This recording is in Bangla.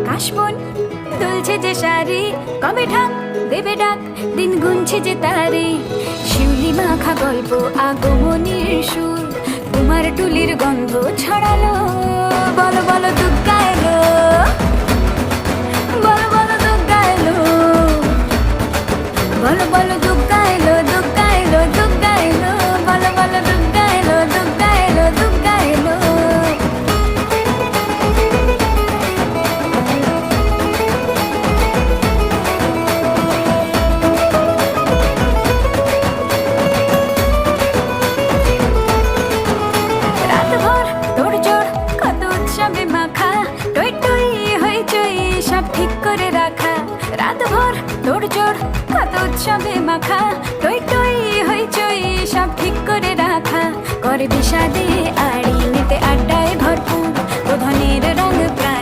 কাশবন দুলছে যে শাড়ি, কবে ঢাক দেবে ডাক, দিন গুনছে যে তারে। শিউলি মাখা গল্প, আগমনীর সুর, তোমার টুলির গন্ধ ছড়ালো। বলো বলো দুর্গা এলো, বলো বলো দুর্গা এলো, বলো বলো দুর্গা এলো, দুর্গা এলো, দুর্গা এলো, বলো বলো দুর্গা এলো, দুর্গা এলো, দুর্গা এলো। রাতভর তোড়জোড়, কত উৎসবে মাখা, টই টই হইচই সব ঠিক করে রাখা। রাতভর তোড়জোড়, কত উৎসবে মাখা, টই টই হইচই সব ঠিক করে রাখা। করে বিষাদে আর